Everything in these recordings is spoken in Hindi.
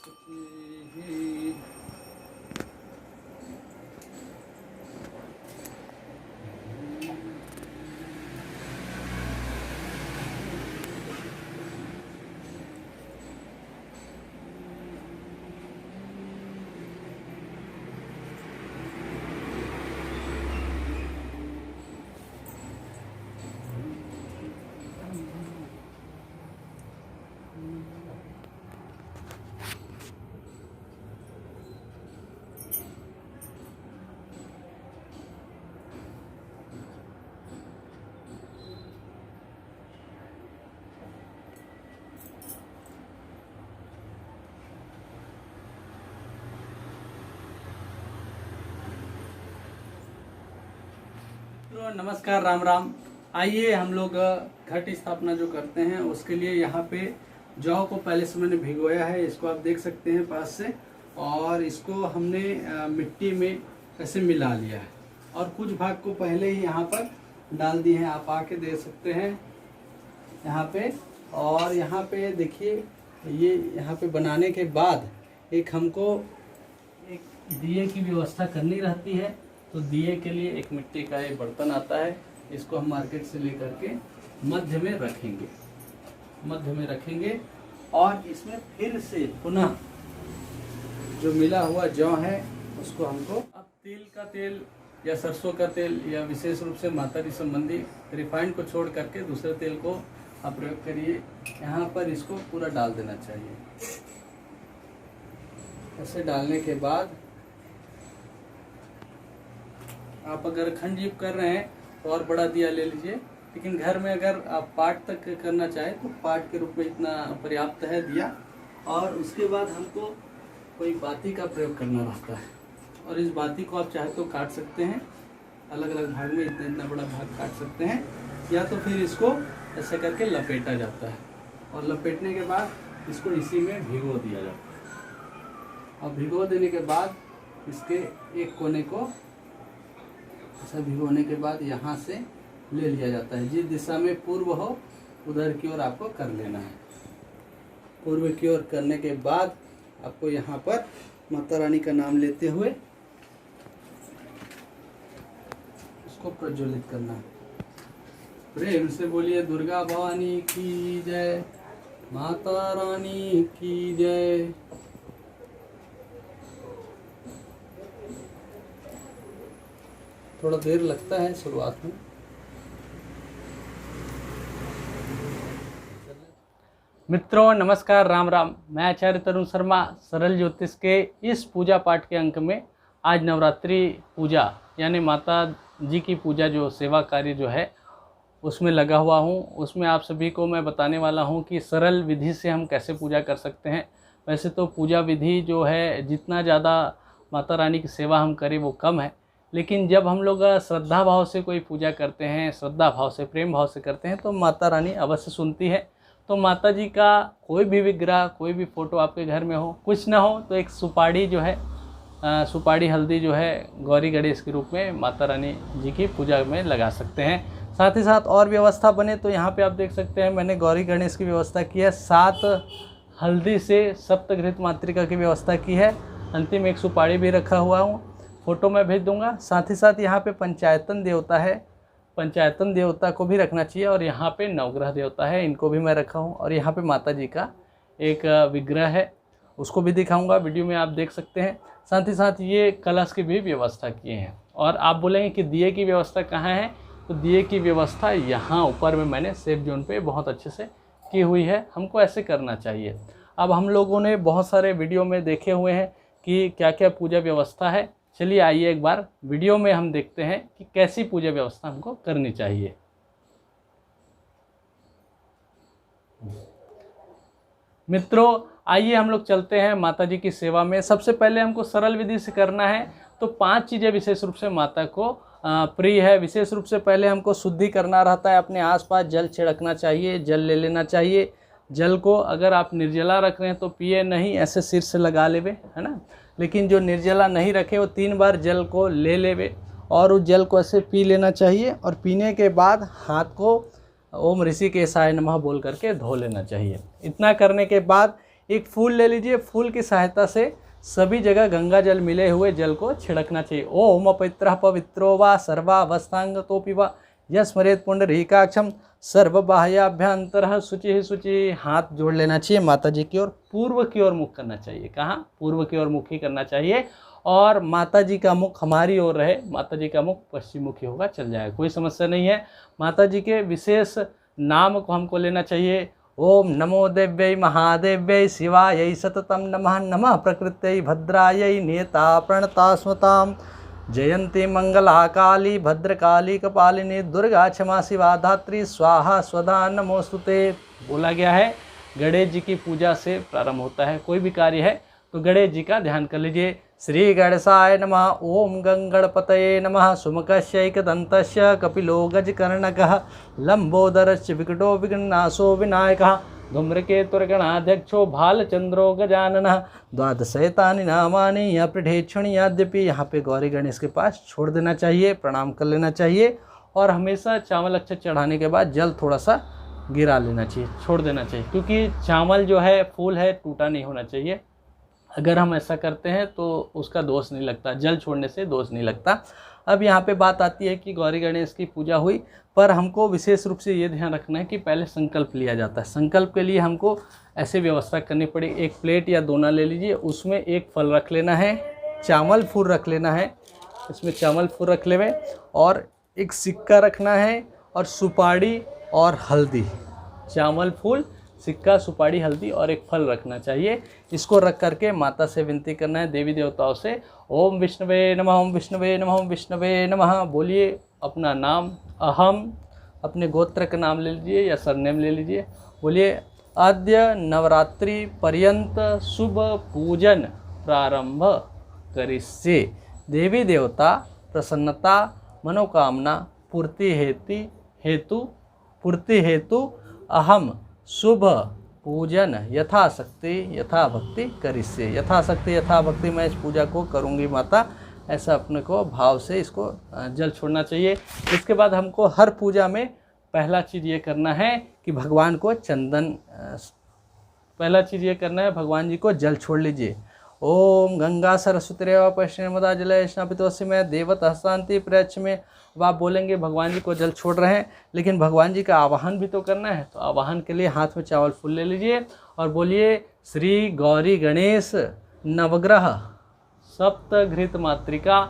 तो नमस्कार, राम राम। आइए हम लोग घट स्थापना जो करते हैं उसके लिए यहाँ पे जौ को पहले से मैंने भिगोया है, इसको आप देख सकते हैं पास से। और इसको हमने मिट्टी में ऐसे मिला लिया है और कुछ भाग को पहले ही यहाँ पर डाल दिए हैं, आप आके देख सकते हैं यहाँ पे। और यहाँ पे देखिए, ये यहाँ पे बनाने के बाद एक हमको एक दिए की व्यवस्था करनी रहती है। तो दिए के लिए एक मिट्टी का एक बर्तन आता है, इसको हम मार्केट से लेकर के मध्य में रखेंगे और इसमें फिर से पुनः जो मिला हुआ जौ है उसको हमको अब तिल का तेल या सरसों का तेल या विशेष रूप से माता जी संबंधी रिफाइंड को छोड़ करके दूसरे तेल को आप प्रयोग करिए। यहाँ पर इसको पूरा डाल देना चाहिए। ऐसे डालने के बाद आप अगर अखंड दीप कर रहे हैं तो और बड़ा दिया ले लीजिए, लेकिन घर में अगर आप पाठ तक करना चाहें तो पाठ के रूप में इतना पर्याप्त है दिया। और उसके बाद हमको कोई बाती का प्रयोग करना रहता है और इस बाती को आप चाहे तो काट सकते हैं, अलग अलग भाग में इतना बड़ा भाग काट सकते हैं, या तो फिर इसको ऐसे करके लपेटा जाता है और लपेटने के बाद इसको इसी में भिगो दिया जाता है। और भिगो देने के बाद इसके एक कोने को ऐसा भिगोने के बाद यहाँ से ले लिया जाता है। जिस दिशा में पूर्व हो उधर की ओर आपको कर लेना है। पूर्व की ओर करने के बाद आपको यहाँ पर माता रानी का नाम लेते हुए उसको प्रज्वलित करना है। प्रेम से बोलिए दुर्गा भवानी की जय, माता रानी की जय। थोड़ा देर लगता है शुरुआत में। मित्रों नमस्कार, राम राम। मैं आचार्य तरुण शर्मा सरल ज्योतिष के इस पूजा पाठ के अंक में आज नवरात्रि पूजा यानी माता जी की पूजा जो सेवा कार्य जो है उसमें लगा हुआ हूँ। उसमें आप सभी को मैं बताने वाला हूँ कि सरल विधि से हम कैसे पूजा कर सकते हैं। वैसे तो पूजा विधि जो है जितना ज़्यादा माता रानी की सेवा हम करें वो कम है, लेकिन जब हम लोग श्रद्धा भाव से कोई पूजा करते हैं, श्रद्धा भाव से प्रेम भाव से करते हैं तो माता रानी अवश्य सुनती है। तो माता जी का कोई भी विग्रह, कोई भी फ़ोटो आपके घर में हो, कुछ ना हो तो एक सुपाड़ी जो है सुपाड़ी हल्दी जो है गौरी गणेश के रूप में माता रानी जी की पूजा में लगा सकते हैं। साथ ही साथ और व्यवस्था बने तो यहाँ पे आप देख सकते हैं मैंने गौरी गणेश की व्यवस्था की है। 7 हल्दी से सप्तघृत मातृका की व्यवस्था की है। अंतिम एक सुपाड़ी भी रखा हुआ हूँ, फ़ोटो मैं भेज दूंगा। साथ ही साथ यहाँ पे पंचायतन देवता है, पंचायतन देवता को भी रखना चाहिए। और यहाँ पे नवग्रह देवता है, इनको भी मैं रखा हूँ। और यहाँ पे माता जी का एक विग्रह है, उसको भी दिखाऊंगा, वीडियो में आप देख सकते हैं। साथ ही साथ ये कलश की भी व्यवस्था किए हैं। और आप बोलेंगे कि दिए की व्यवस्था कहाँ है, तो दिए की व्यवस्था यहाँ ऊपर में मैंने सेफ जोन पे बहुत अच्छे से की हुई है। हमको ऐसे करना चाहिए। अब हम लोगों ने बहुत सारे वीडियो में देखे हुए हैं कि क्या क्या पूजा व्यवस्था है। चलिए आइए एक बार वीडियो में हम देखते हैं कि कैसी पूजा व्यवस्था हमको करनी चाहिए। मित्रों आइए हम लोग चलते हैं माता जी की सेवा में। सबसे पहले हमको सरल विधि से करना है तो 5 चीज़ें विशेष रूप से माता को प्रिय है। विशेष रूप से पहले हमको शुद्धि करना रहता है, अपने आसपास जल छिड़कना चाहिए, जल ले लेना चाहिए। जल को अगर आप निर्जला रख रहे हैं तो पिए नहीं, ऐसे सिर से लगा लेवे, है ना। लेकिन जो निर्जला नहीं रखे वो 3 बार जल को ले लेवे और उस जल को ऐसे पी लेना चाहिए। और पीने के बाद हाथ को ओम ऋषिकेशाय नमः बोल करके धो लेना चाहिए। इतना करने के बाद एक फूल ले लीजिए, फूल की सहायता से सभी जगह गंगा जल मिले हुए जल को छिड़कना चाहिए। ओम पवित्र पवित्रो वा सर्वावस्थांगतोपि वा यस्मरेत पुंडरीकाक्षम सर्वबाह्याभ्यंतर शुचि शुचि। हाथ जोड़ लेना चाहिए माता जी की ओर, पूर्व की ओर मुख करना चाहिए। कहाँ? पूर्व की ओर मुख ही करना चाहिए। और माता जी का मुख हमारी ओर रहे, माता जी का मुख पश्चिम मुखी होगा, चल जाएगा, कोई समस्या नहीं है। माता जी के विशेष नाम को हमको लेना चाहिए। ओम नमो देव्यै महादेव्यै शिवायै सततं नमः। नमः प्रकृत्यै भद्रायै नियता प्रणता स्मतां जयंती मंगला काली भद्रकाली कपालिनी दुर्गा क्षमा शिवा धात्री स्वाहा स्वधा नमोस्तुते। बोला गया है गणेश जी की पूजा से प्रारंभ होता है। कोई भी कार्य है तो गणेश जी का ध्यान कर लीजिए। श्री गणेशाय नमः। ओम गंगणपतये नमः। सुमुखस्यैकदन्तस्य कपिलो गजकर्णकः लंबोदरस्य विकटो विघ्ननाशो विनायकः धूम्रकेतुर्गणाध्यक्षो भालचंद्रो गजाननः द्वादशैतानि नामानि यह पृथेक्षणि। यद्यपि यहाँ पे गौरी गणेश के पास छोड़ देना चाहिए, प्रणाम कर लेना चाहिए। और हमेशा चावल अक्षत चढ़ाने के बाद जल थोड़ा सा गिरा लेना चाहिए, छोड़ देना चाहिए, क्योंकि चावल जो है फूल है टूटा नहीं होना चाहिए। अगर हम ऐसा करते हैं तो उसका दोष नहीं लगता, जल छोड़ने से दोष नहीं लगता। अब यहाँ पे बात आती है कि गौरी गणेश की पूजा हुई, पर हमको विशेष रूप से ये ध्यान रखना है कि पहले संकल्प लिया जाता है। संकल्प के लिए हमको ऐसे व्यवस्था करनी पड़ी। एक प्लेट या दोना ले लीजिए, उसमें एक फल रख लेना है, चावल फूल रख लेना है, इसमें चावल फूल रख लेवे, और एक सिक्का रखना है, और सुपारी और हल्दी। चावल फूल, सिक्का, सुपारी, हल्दी और एक फल रखना चाहिए। इसको रख करके माता से विनती करना है, देवी देवताओं से। ओम विष्णुवे नमः, ओम विष्णुवे नमः, ओम विष्णुवे नमः बोलिए। अपना नाम, अहम, अपने गोत्र का नाम ले लीजिए या सरनेम ले लीजिए। बोलिए आद्य नवरात्रि पर्यंत शुभ पूजन प्रारंभ करिष्ये। देवी देवता प्रसन्नता मनोकामना पूर्ति हेतु अहम शुभ पूजन यथाशक्ति यथा भक्ति करिष्ये। यथाशक्ति यथा भक्ति मैं इस पूजा को करूँगी माता, ऐसा अपने को भाव से इसको जल छोड़ना चाहिए। इसके बाद हमको हर पूजा में पहला चीज़ ये करना है कि भगवान को भगवान जी को जल छोड़ लीजिए। ओम गंगा सरस्वती रेवा पश्चिम नर्मदा जले स्नापितोऽसि में देवता शांति प्रयच्छ में। अब आप बोलेंगे भगवान जी को जल छोड़ रहे हैं, लेकिन भगवान जी का आवाहन भी तो करना है। तो आवाहन के लिए हाथ में चावल फूल ले लीजिए और बोलिए श्री गौरी गणेश नवग्रह सप्तघृत मातृका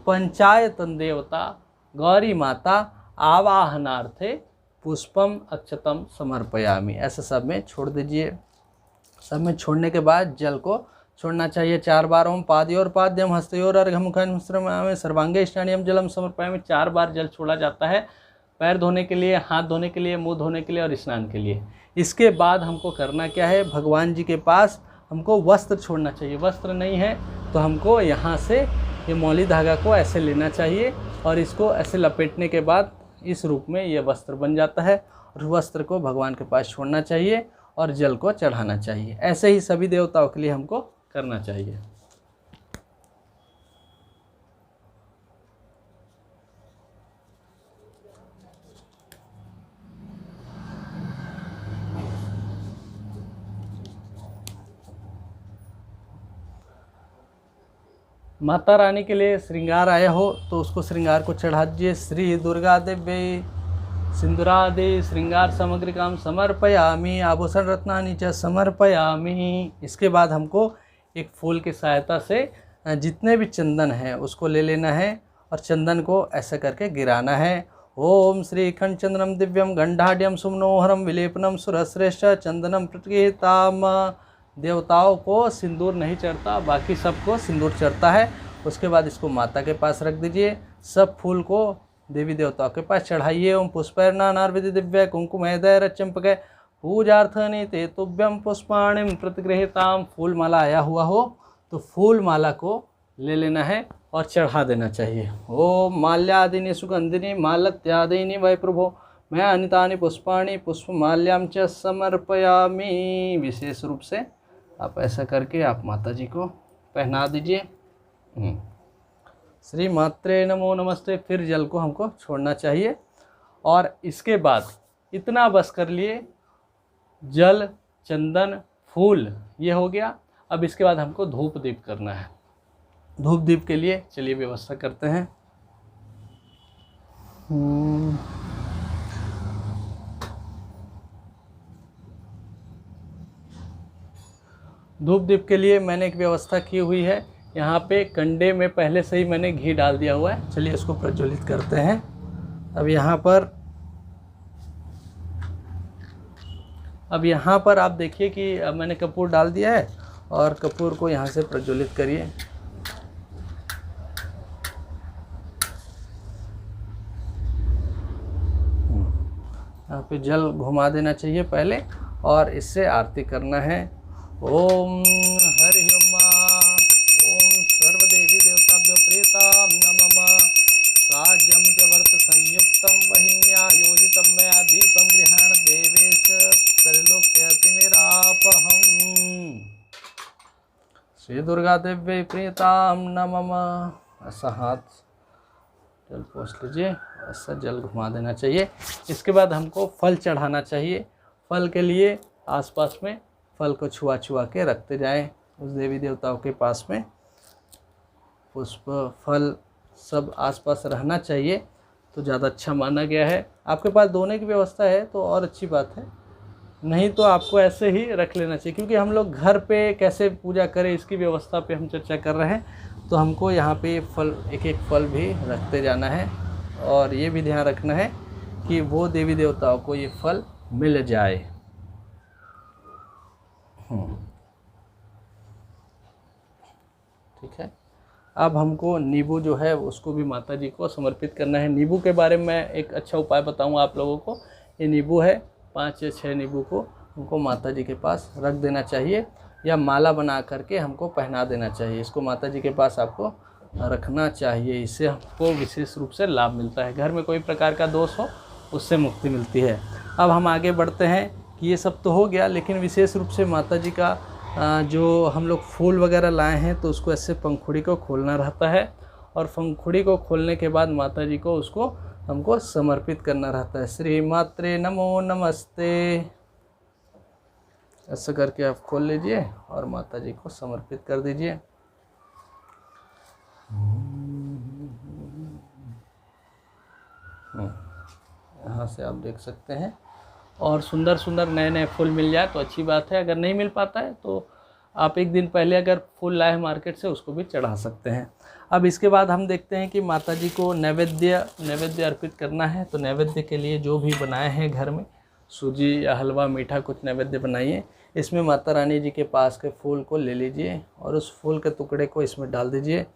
पंचायतन देवता गौरी माता आवाहनार्थे पुष्पम अक्षतम समर्पयामि। ऐसे सब में छोड़ दीजिए। सब में छोड़ने के बाद जल को छोड़ना चाहिए 4 बार। ओम पादयोर पाद्यम हस्तयोर अर्घमुखम सर्वांगे स्नानियम जलम समर्पयामि। 4 बार जल छोड़ा जाता है, पैर धोने के लिए, हाथ धोने के लिए, मुंह धोने के लिए और स्नान के लिए। इसके बाद हमको करना क्या है, भगवान जी के पास हमको वस्त्र छोड़ना चाहिए। वस्त्र नहीं है तो हमको यहाँ से ये मौली धागा को ऐसे लेना चाहिए और इसको ऐसे लपेटने के बाद इस रूप में ये वस्त्र बन जाता है। और वस्त्र को भगवान के पास छोड़ना चाहिए और जल को चढ़ाना चाहिए। ऐसे ही सभी देवताओं के लिए हमको करना चाहिए। माता रानी के लिए श्रृंगार आया हो तो उसको श्रृंगार को चढ़ा दीजिए। श्री दुर्गा देवी सिंदूरादि श्रृंगार सामग्री काम समर्पयामि आभूषण रत्नानि च समर्पयामि। इसके बाद हमको एक फूल की सहायता से जितने भी चंदन है उसको ले लेना है और चंदन को ऐसे करके गिराना है। ओम श्री खंड चंदनम दिव्यम गंडाढ़ सुमनोहरम विलेपनम सुरश्रेष्ठ चंदनम प्रतिगृहीताम। देवताओं को सिंदूर नहीं चढ़ता, बाकी सबको सिंदूर चढ़ता है। उसके बाद इसको माता के पास रख दीजिए। सब फूल को देवी देवताओं के पास चढ़ाइए। ओम पुष्पैर्नानार्विधि दिव्य कुंकुमैदय चंपकै पूजार्थनि ते तुभ्यम पुष्पाणिम प्रतिगृहीताम। फूल माला आया हुआ हो तो फूल माला को ले लेना है और चढ़ा देना चाहिए। ओम माल्यादिनी सुगंधिनी मालत्यादिनी वै प्रभो मैं अनितानि पुष्पाणि पुष्पमाल्याम च समर्पयामि। विशेष रूप से आप ऐसा करके आप माता जी को पहना दीजिए। श्री मात्रे नमो नमस्ते। फिर जल को हमको छोड़ना चाहिए और इसके बाद इतना बस कर लिए, जल, चंदन, फूल ये हो गया। अब इसके बाद हमको धूप दीप करना है। धूप दीप के लिए चलिए व्यवस्था करते हैं। धूप दीप के लिए मैंने एक व्यवस्था की हुई है। यहाँ पे कंडे में पहले से ही मैंने घी डाल दिया हुआ है। चलिए इसको प्रज्वलित करते हैं। अब यहाँ पर आप देखिए कि अब मैंने कपूर डाल दिया है और कपूर को यहाँ से प्रज्वलित करिए। यहाँ पे जल घुमा देना चाहिए पहले और इससे आरती करना है। ओम हरि ओम सर्वदेवी देवताभ्यो प्रेताम नमः। साज्यम च वर्त संयुक्तम वहिन्या योजितम मया दीपम गृहाण देवेश त्रैलोक्यतिमिरापहम। श्री दुर्गा देवी प्रेताम नमः। ऐसा हाथ जल पोंछ लीजिए, ऐसा जल घुमा देना चाहिए। इसके बाद हमको फल चढ़ाना चाहिए। फल के लिए आसपास में फल को छुआ छुआ के रखते जाएं उस देवी देवताओं के पास में। पुष्प फल सब आसपास रहना चाहिए तो ज़्यादा अच्छा माना गया है। आपके पास दोने की व्यवस्था है तो और अच्छी बात है, नहीं तो आपको ऐसे ही रख लेना चाहिए। क्योंकि हम लोग घर पे कैसे पूजा करें इसकी व्यवस्था पे हम चर्चा कर रहे हैं। तो हमको यहाँ पे फल एक एक फल भी रखते जाना है और ये भी ध्यान रखना है कि वो देवी देवताओं को ये फल मिल जाए। ठीक है। अब हमको नींबू जो है उसको भी माता जी को समर्पित करना है। नींबू के बारे में एक अच्छा उपाय बताऊंगा आप लोगों को। ये नींबू है, 5 या 6 नींबू को हमको माता जी के पास रख देना चाहिए या माला बना करके हमको पहना देना चाहिए। इसको माता जी के पास आपको रखना चाहिए। इससे हमको विशेष रूप से लाभ मिलता है। घर में कोई प्रकार का दोष हो उससे मुक्ति मिलती है। अब हम आगे बढ़ते हैं कि ये सब तो हो गया, लेकिन विशेष रूप से माता जी का जो हम लोग फूल वगैरह लाए हैं तो उसको ऐसे पंखुड़ी को खोलना रहता है और पंखुड़ी को खोलने के बाद माता जी को उसको हमको समर्पित करना रहता है। श्री मात्रे नमो नमस्ते, ऐसा करके आप खोल लीजिए और माता जी को समर्पित कर दीजिए। यहाँ से आप देख सकते हैं। और सुंदर सुंदर नए नए फूल मिल जाए तो अच्छी बात है। अगर नहीं मिल पाता है तो आप एक दिन पहले अगर फूल लाए हैं मार्केट से उसको भी चढ़ा सकते हैं। अब इसके बाद हम देखते हैं कि माता जी को नैवेद्य अर्पित करना है। तो नैवेद्य के लिए जो भी बनाए हैं घर में, सूजी या हलवा मीठा कुछ नैवेद्य बनाइए। इसमें माता रानी जी के पास के फूल को ले लीजिए और उस फूल के टुकड़े को इसमें डाल दीजिए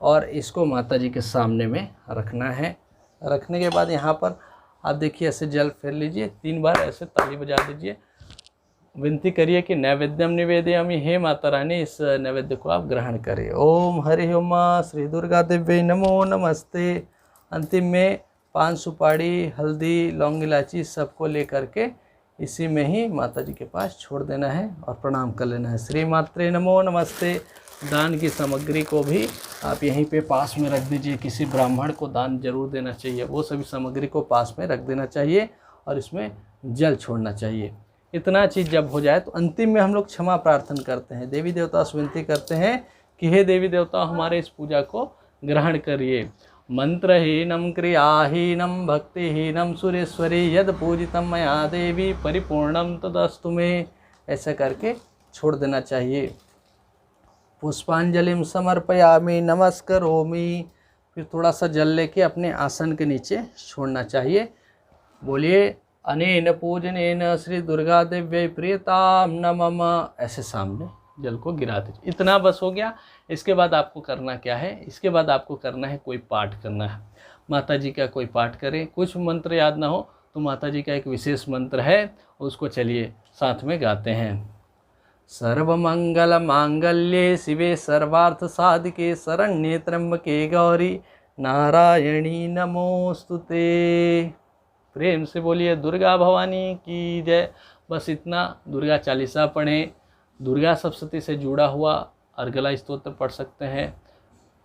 और इसको माता जी के सामने में रखना है। रखने के बाद यहाँ पर आप देखिए ऐसे जल फेर लीजिए, 3 बार ऐसे ताली बजा दीजिए। विनती करिए कि नैवेद्यम निवेदयामि, हे माता रानी इस नैवेद्य को आप ग्रहण करें। ओम हरि ओम श्री दुर्गा देवी नमो नमस्ते। अंतिम में 5 सुपारी, हल्दी, लौंग, इलायची सबको ले करके इसी में ही माता जी के पास छोड़ देना है और प्रणाम कर लेना है। श्री मात्रे नमो नमस्ते। दान की सामग्री को भी आप यहीं पे पास में रख दीजिए। किसी ब्राह्मण को दान जरूर देना चाहिए। वो सभी सामग्री को पास में रख देना चाहिए और इसमें जल छोड़ना चाहिए। इतना चीज़ जब हो जाए तो अंतिम में हम लोग क्षमा प्रार्थना करते हैं। देवी देवता से विनती करते हैं कि हे देवी देवता हमारे इस पूजा को ग्रहण करिए। मंत्रहीनम क्रियाहीनम भक्तिहीनम सुरेश्वरी यद पूजितम मया देवी परिपूर्णम तदस्तु मे, ऐसा करके छोड़ देना चाहिए। पुष्पांजलिम समर्पयामि नमस्करोमि, फिर थोड़ा सा जल लेके अपने आसन के नीचे छोड़ना चाहिए। बोलिए अनेन पूजनेन श्री दुर्गा देव्यै प्रियताम नमः, ऐसे सामने जल को गिरा दीजिए। इतना बस हो गया। इसके बाद आपको करना क्या है? इसके बाद आपको करना है कोई पाठ करना है। माता जी का कोई पाठ करें। कुछ मंत्र याद ना हो तो माता जी का एक विशेष मंत्र है, उसको चलिए साथ में गाते हैं। सर्वमंगल मांगल्ये शिवे सर्वार्थ साधिके शरण्ये त्र्यंबके गौरी नारायणी नमोस्तुते। प्रेम से बोलिए दुर्गा भवानी की जय। बस इतना। दुर्गा चालीसा पढ़ें। दुर्गा सप्तशती से जुड़ा हुआ अर्गला स्तोत्र पढ़ सकते हैं,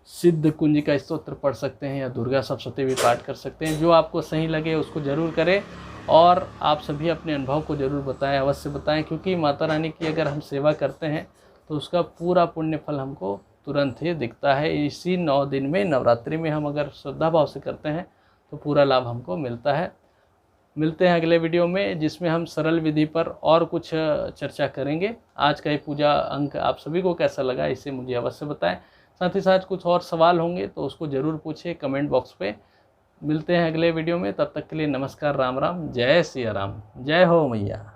सिद्ध कुंज का स्तोत्र पढ़ सकते हैं या दुर्गा सप्तशती भी पाठ कर सकते हैं। जो आपको सही लगे उसको ज़रूर करें और आप सभी अपने अनुभव को ज़रूर बताएं, अवश्य बताएं, क्योंकि माता रानी की अगर हम सेवा करते हैं तो उसका पूरा पुण्य फल हमको तुरंत ही दिखता है। इसी 9 दिन में, नवरात्रि में हम अगर श्रद्धा भाव से करते हैं तो पूरा लाभ हमको मिलता है। मिलते हैं अगले वीडियो में, जिसमें हम सरल विधि पर और कुछ चर्चा करेंगे। आज का ये पूजा अंक आप सभी को कैसा लगा इसे मुझे अवश्य बताएं। साथ ही साथ कुछ और सवाल होंगे तो उसको ज़रूर पूछें कमेंट बॉक्स पे। मिलते हैं अगले वीडियो में, तब तक के लिए नमस्कार, राम राम, जय सिया राम, जय हो मैया।